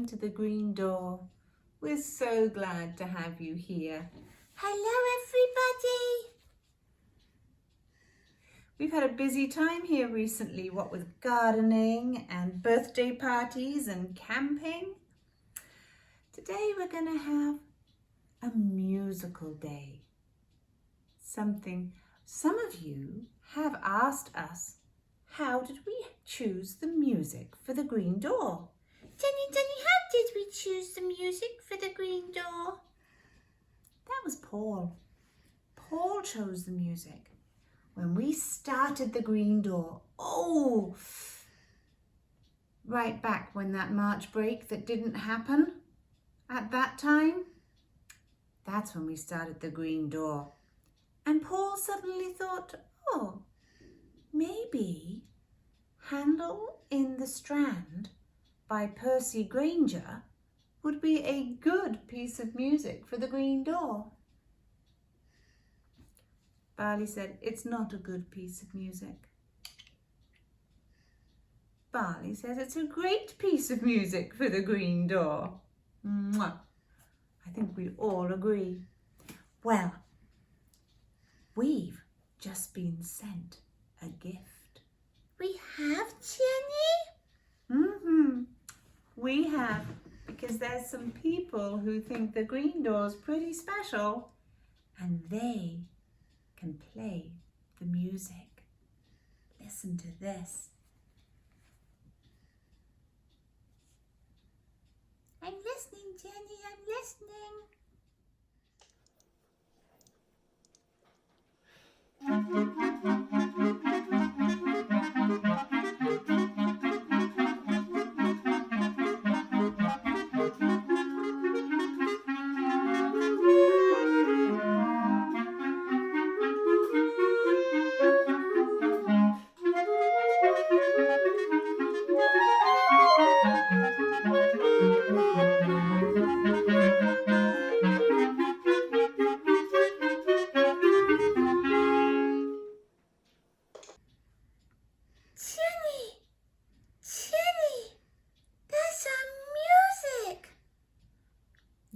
to the green door. We're so glad to have you here. Hello, everybody. We've had a busy time here recently, what with gardening and birthday parties and camping. Today we're going to have a musical day. Something some of you have asked us, how did we choose the music for the green door? Jenny, how did we choose the music for the green door? That was Paul. Paul chose the music. When we started the green door, right back when that March break that didn't happen at that time, that's when we started the green door. And Paul suddenly thought, maybe Handel in the Strand by Percy Grainger would be a good piece of music for the green door. Barley said, it's not a good piece of music. Barley says it's a great piece of music for the green door. Mwah. I think we all agree. Well, we've just been sent a gift. We have, Jenny? We have, because there's some people who think the green door's pretty special and they can play the music. Listen to this. I'm listening, Jenny, I'm listening.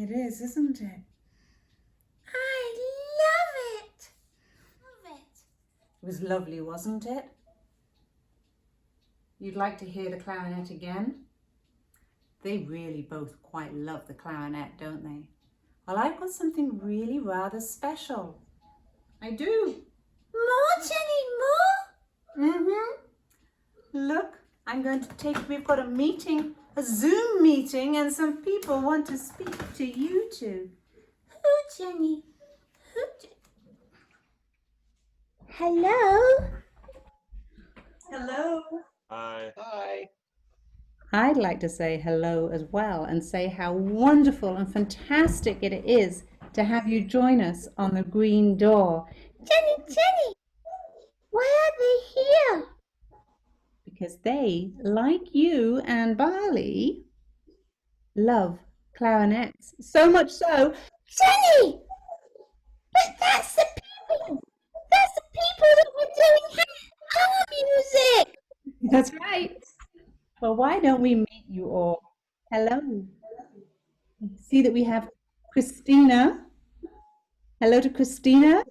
It is, isn't it? I love it. It was lovely, wasn't it? You'd like to hear the clarinet again? They really both quite love the clarinet, don't they? Well, I've got something really rather special. I do. More, Jenny, more? Look, we've got a meeting, a Zoom meeting, and some people want to speak to you two. Who, Jenny? Hello? Hello. Hi. Hi. I'd like to say hello as well and say how wonderful and fantastic it is to have you join us on the green door. Jenny, why are they here? Because they, like you and Barley, love clarinets. So much so, Jenny! But that's the people that were doing our music! That's right. Well, why don't we meet you all? Hello. See that we have Christina. Hello to Christina.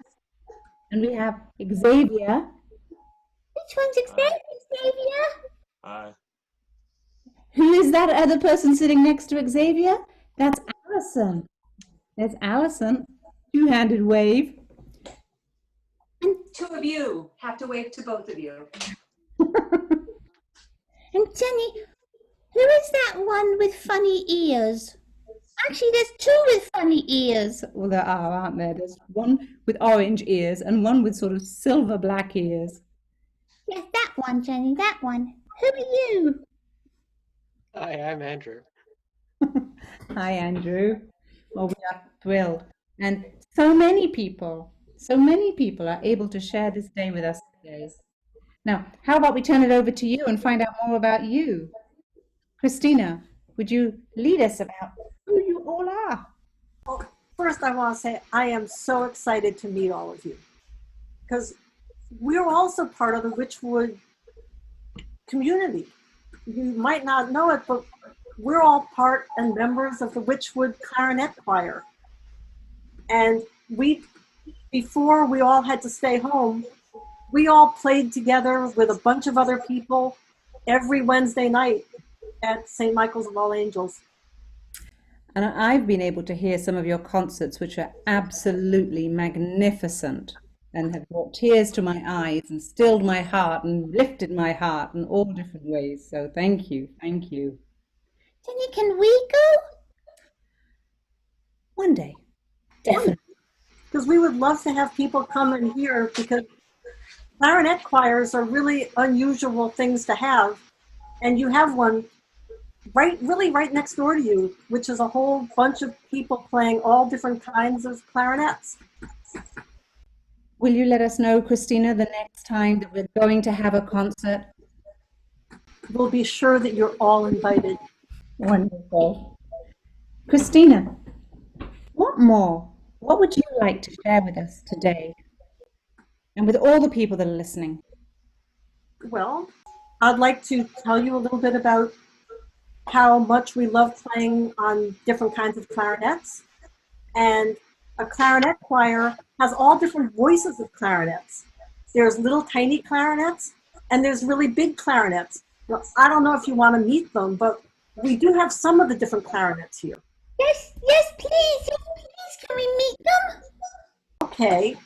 And we have Xavier. Which one's Xavier? Hi. Who is that other person sitting next to Xavier? That's Alison. There's Alison. Two-handed wave. And two of you have to wave to both of you. And Jenny, who is that one with funny ears? Actually, there's two with funny ears. Well, there are, aren't there? There's one with orange ears and one with sort of silver black ears. Yes, that one, Jenny, that one. Who are you? Hi, I'm Andrew. Hi, Andrew. Well, we are thrilled. And so many people are able to share this day with us today. Now, how about we turn it over to you and find out more about you? Christina, would you lead us about who you all are? Well, first, I want to say I am so excited to meet all of you because we're also part of the Wychwood community. You might not know it, but we're all part and members of the Wychwood Clarinet Choir. And before we all had to stay home, we all played together with a bunch of other people every Wednesday night at St. Michael's of All Angels. And I've been able to hear some of your concerts, which are absolutely magnificent and have brought tears to my eyes and stilled my heart and lifted my heart in all different ways. So thank you. Thank you. Jenny, can we go? One day. Definitely. Because we would love to have people come and hear, because clarinet choirs are really unusual things to have. And you have one really right next door to you, which is a whole bunch of people playing all different kinds of clarinets. Will you let us know, Christina, the next time that we're going to have a concert? We'll be sure that you're all invited. Wonderful. Christina, what more? What would you like to share with us today and with all the people that are listening? Well, I'd like to tell you a little bit about how much we love playing on different kinds of clarinets. And a clarinet choir has all different voices of clarinets. There's little tiny clarinets and there's really big clarinets. Well, I don't know if you want to meet them, but we do have some of the different clarinets here. Yes, please, can we meet them? Okay.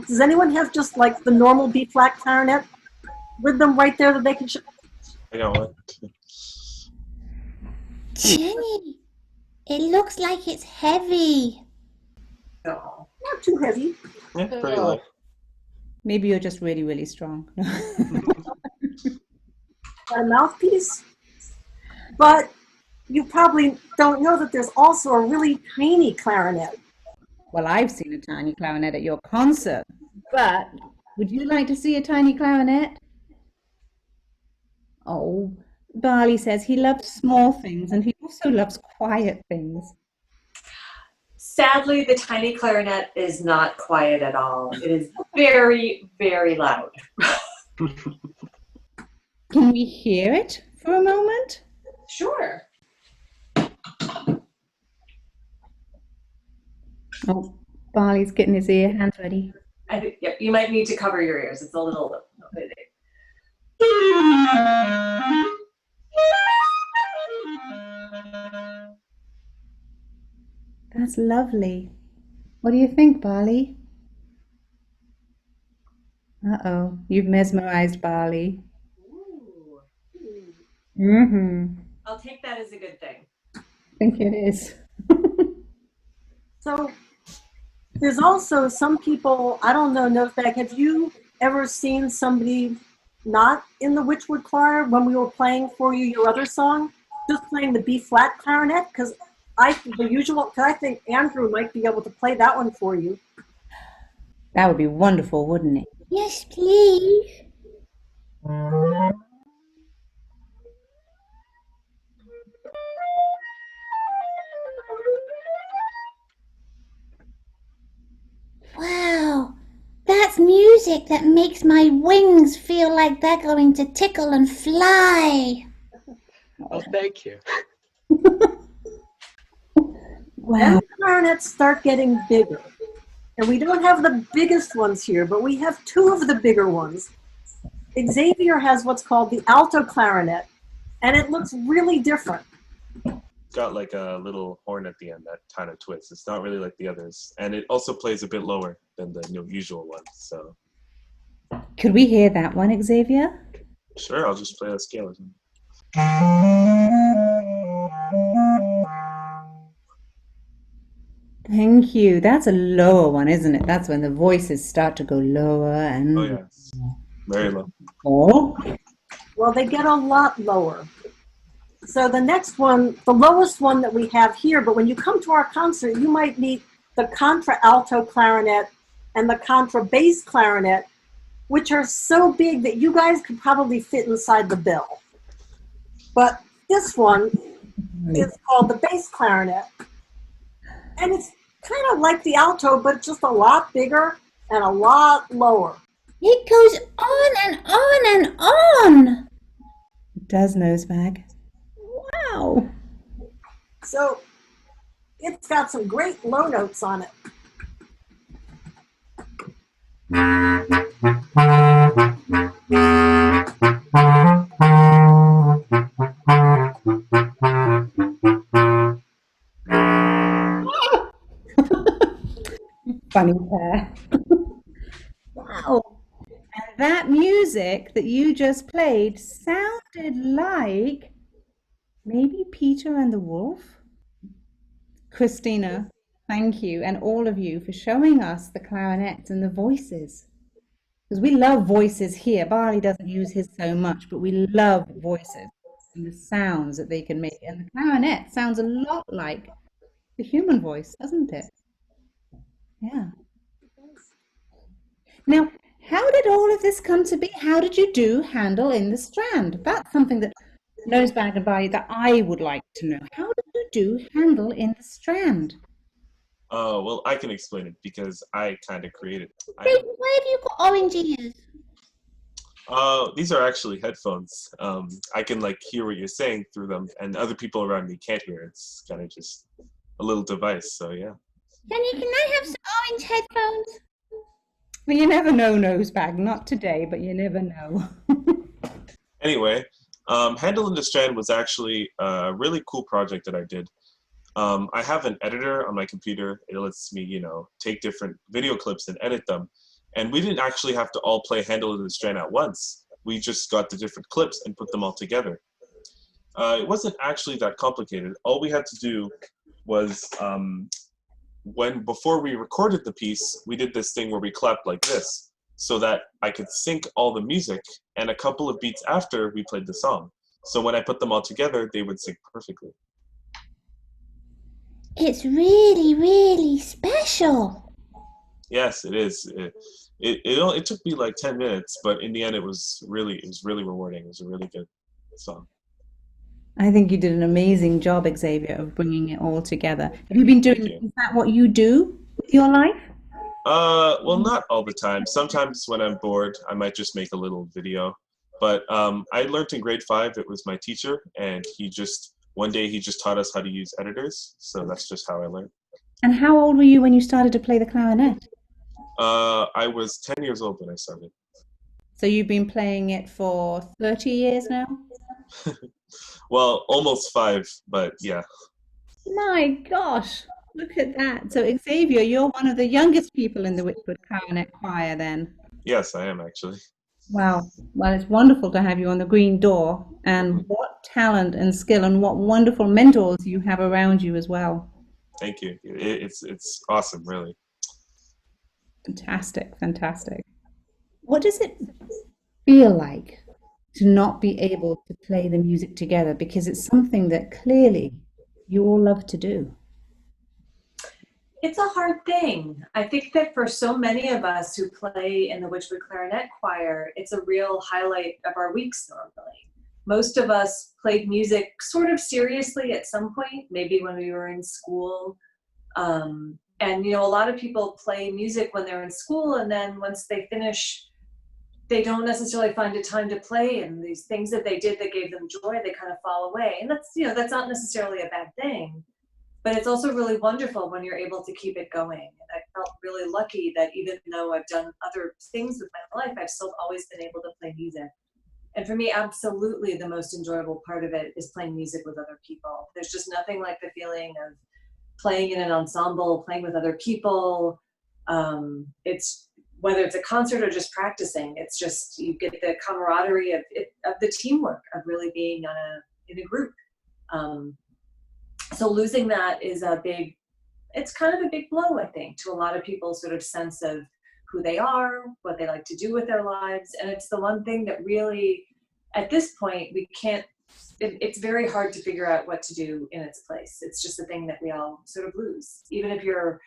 Does anyone have just like the normal B-flat clarinet with them right there that they can show? I got one. Jenny, it looks like it's heavy. No, not too heavy. Yeah, pretty light. Maybe you're just really, really strong. A mouthpiece. But you probably don't know that there's also a really tiny clarinet. Well, I've seen a tiny clarinet at your concert, but would you like to see a tiny clarinet? Oh, Barley says he loves small things and he also loves quiet things. Sadly, the tiny clarinet is not quiet at all. It is very, very loud. Can we hear it for a moment? Sure. Oh, Barley's getting his hands ready. I think, yep, you might need to cover your ears. It's a little. That's lovely. What do you think, Barley? Uh-oh, you've mesmerized Barley. Ooh. Mm-hmm. I'll take that as a good thing. I think it is. So there's also some people, I don't know, Nosebag, have you ever seen somebody not in the Wychwood choir when we were playing for you your other song, just playing the B-flat clarinet? Because I think Andrew might be able to play that one for you. That would be wonderful, wouldn't it? Yes, please. Wow, that's music that makes my wings feel like they're going to tickle and fly. Oh, thank you. Wow. And the clarinets start getting bigger. And we don't have the biggest ones here, but we have two of the bigger ones. Xavier has what's called the alto clarinet, and it looks really different. It's got like a little horn at the end that kind of twists. It's not really like the others. And it also plays a bit lower than the usual one. So Could we hear that one, Xavier? sure, I'll just play a scale or something. Thank you. That's a lower one, isn't it? That's when the voices start to go lower and... Oh yeah, very low. Oh. Well, they get a lot lower. So the next one, the lowest one that we have here, but when you come to our concert, you might meet the contra-alto clarinet and the contra-bass clarinet, which are so big that you guys could probably fit inside the bill. But this one is called the bass clarinet. And it's kind of like the alto, but just a lot bigger and a lot lower. It goes on and on and on. It does, Nosebag. Wow, Wow. So it's got some great low notes on it. Funny pair. Wow. And that music that you just played sounded like maybe Peter and the Wolf? Christina, thank you, and all of you for showing us the clarinets and the voices. Because we love voices here. Barley doesn't use his so much, but we love voices and the sounds that they can make. And the clarinet sounds a lot like the human voice, doesn't it? Yeah. Now, how did all of this come to be? How did you do Handel in the Strand? That's something that Nosebag and Barley that I would like to know. How did you do Handel in the Strand? Well, I can explain it because I kind of created it. Why have you got orange ears? These are actually headphones. I can like hear what you're saying through them, and other people around me can't hear. It's kind of just a little device. So yeah. Can I have some orange headphones? Well, you never know, Nosebag. Not today, but you never know. Anyway, Handle in the Strand was actually a really cool project that I did. I have an editor on my computer. It lets me, take different video clips and edit them. And we didn't actually have to all play Handle in the Strand at once. We just got the different clips and put them all together. It wasn't actually that complicated. All we had to do was, before we recorded the piece, we did this thing where we clapped like this so that I could sync all the music, and a couple of beats after we played the song. So when I put them all together, they would sync perfectly. It's really, really special. Yes, it is. It took me like 10 minutes, but in the end, it was really rewarding. It was a really good song. I think you did an amazing job, Xavier, of bringing it all together. Have you been doing, is that what you do with your life? Well, not all the time. Sometimes when I'm bored, I might just make a little video. But I learned in grade 5, it was my teacher, and one day he just taught us how to use editors. So that's just how I learned. And how old were you when you started to play the clarinet? I was 10 years old when I started. So you've been playing it for 30 years now? Well, almost 5, but yeah. My gosh, look at that. So Xavier, you're one of the youngest people in the Wychwood Clarinet Choir then? Yes, I am actually. Wow. Well, it's wonderful to have you on the green door, and what talent and skill and what wonderful mentors you have around you as well. Thank you. It's awesome, really. Fantastic, fantastic. What does it feel like to not be able to play the music together? Because it's something that clearly you all love to do. It's a hard thing. I think that for so many of us who play in the Wychwood Clarinet Choir, it's a real highlight of our weeks normally. Most of us played music sort of seriously at some point, maybe when we were in school. And a lot of people play music when they're in school, and then once they finish, they don't necessarily find a time to play, and these things that they did that gave them joy, they kind of fall away. And that's not necessarily a bad thing. But it's also really wonderful when you're able to keep it going. And I felt really lucky that even though I've done other things with my life, I've still always been able to play music. And for me, absolutely the most enjoyable part of it is playing music with other people. There's just nothing like the feeling of playing in an ensemble, playing with other people. It's whether it's a concert or just practicing, it's just you get the camaraderie of the teamwork of really being in a group. So losing that is it's kind of a big blow, I think, to a lot of people's sort of sense of who they are, what they like to do with their lives. And it's the one thing that really, at this point, it's very hard to figure out what to do in its place. It's just a thing that we all sort of lose. Even if your,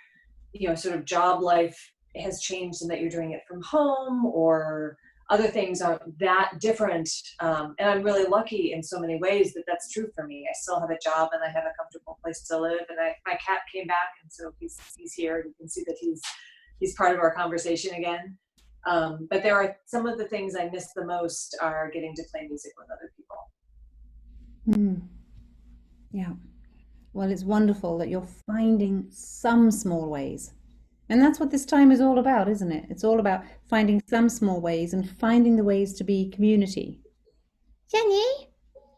sort of job life has changed and that you're doing it from home or other things aren't that different. And I'm really lucky in so many ways that that's true for me. I still have a job and I have a comfortable place to live. And my cat came back, and so he's here. You can see that he's part of our conversation again. But there are some of the things I miss the most are getting to play music with other people. Yeah. Well, it's wonderful that you're finding some small ways. And that's what this time is all about, isn't it? It's all about finding some small ways and finding the ways to be community. Jenny,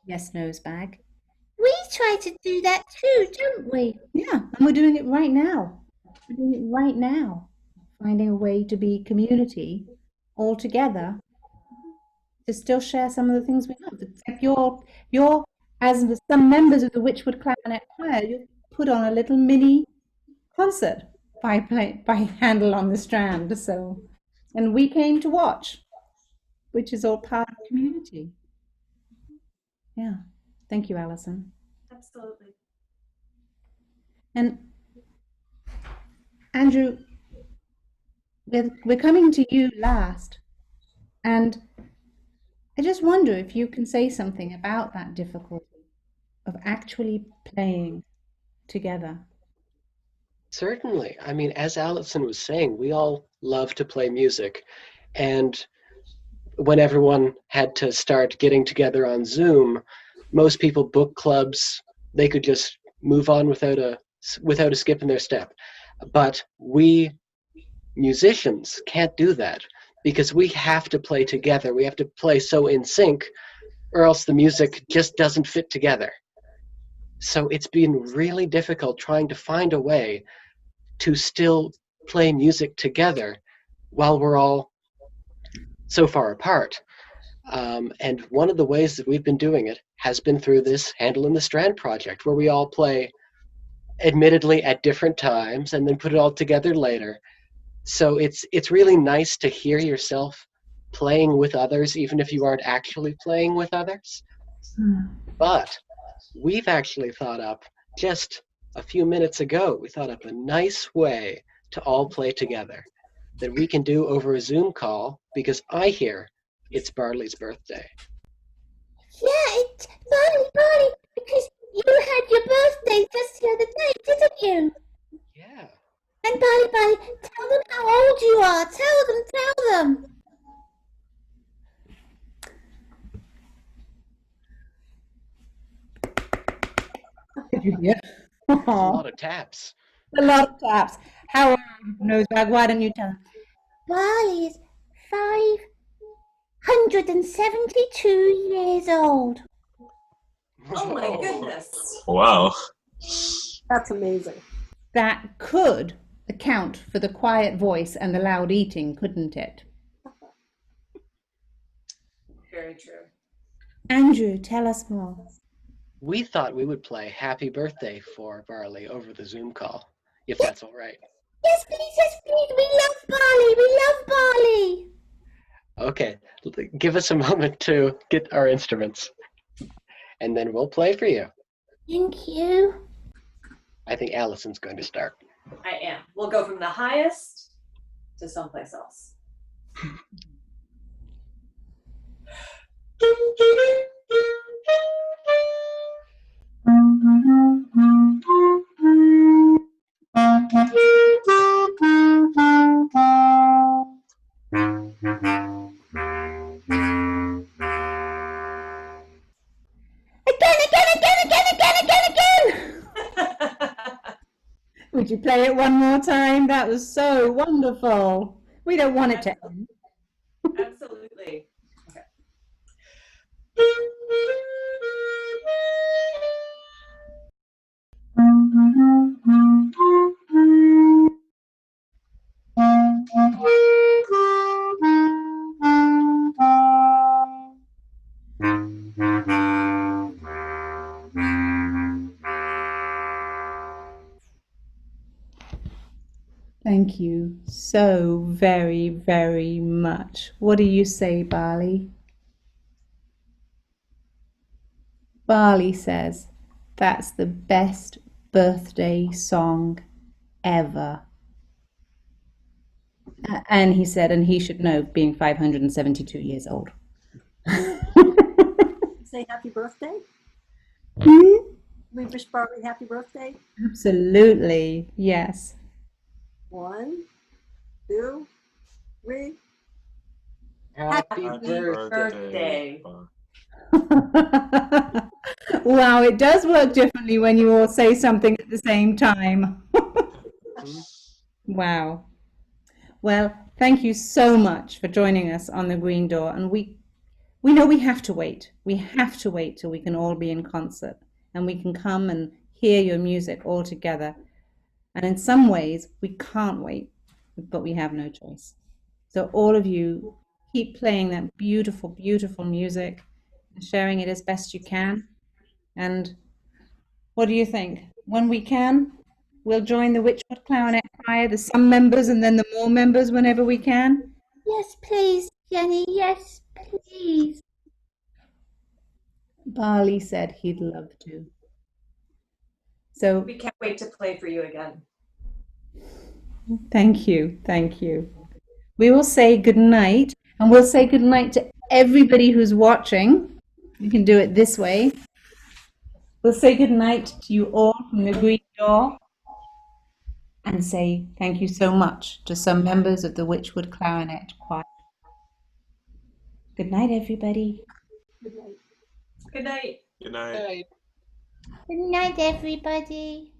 Yes, Nosebag. we try to do that too, don't we? Yeah, and we're doing it right now. We're doing it right now. Finding a way to be community all together to still share some of the things we love. It's like you're as some members of the Wychwood Clarinet Choir, you put on a little mini concert by Handel on the Strand. So, and we came to watch, which is all part of community. Yeah. Thank you, Alison. Absolutely. And Andrew, we're coming to you last. And I just wonder if you can say something about that difficulty of actually playing together. Certainly. I mean, as Allison was saying, we all love to play music. And when everyone had to start getting together on Zoom, most people book clubs. They could just move on without a skip in their step. But we musicians can't do that because we have to play together. We have to play so in sync, or else the music just doesn't fit together. So it's been really difficult trying to find a way to still play music together while we're all so far apart. And one of the ways that we've been doing it has been through this Handel and the Strand project, where we all play admittedly at different times and then put it all together later. So it's really nice to hear yourself playing with others, even if you aren't actually playing with others. But we've actually thought up, just a few minutes ago, we thought up a nice way to all play together that we can do over a Zoom call, because I hear it's Barley's birthday. Yeah, it's Barley, because you had your birthday just the other day, didn't you? Yeah. And Barley, tell them how old you are. Tell them. Did you hear? That's a lot of taps. A lot of taps. How old Nosebag? Why don't you tell them? Barley is 572 years old. Oh my goodness. Wow. That's amazing. That could account for the quiet voice and the loud eating, couldn't it? Very true. Andrew, tell us more. We thought we would play Happy Birthday for Barley over the Zoom call, if that's all right. Yes, please. We love Barley. Okay, give us a moment to get our instruments, and then we'll play for you. Thank you. I think Allison's going to start. I am. We'll go from the highest to someplace else. Again. Would you play it one more time? That was so wonderful. We don't want it to end. Absolutely. Okay. Thank you so very, very much. What do you say, Barley? Barley says, that's the best birthday song ever. And he said, and he should know, being 572 years old. Say happy birthday. We wish Barley happy birthday. Absolutely, yes. 1, 2, 3. Happy Happy birthday. Wow, it does work differently when you all say something at the same time. Mhm. Wow. Well, thank you so much for joining us on the Green Door. And we know we have to wait. We have to wait till we can all be in concert and we can come and hear your music all together. And in some ways, we can't wait, but we have no choice. So all of you keep playing that beautiful, beautiful music and sharing it as best you can. And what do you think? When we can, we'll join the Wychwood Clarinet Choir, the some members and then the more members whenever we can. Yes, please, Jenny. Yes, please. Barley said he'd love to. So We can't wait to play for you again. thank you, thank you. We will say good night, and we'll say good night to everybody who's watching. We can do it this way. We'll say good night to you all from the Green Door and say thank you so much to some members of the Wychwood Clarinet Choir. Good night, everybody. Good night. Good night. Good night. Right. Good night, everybody.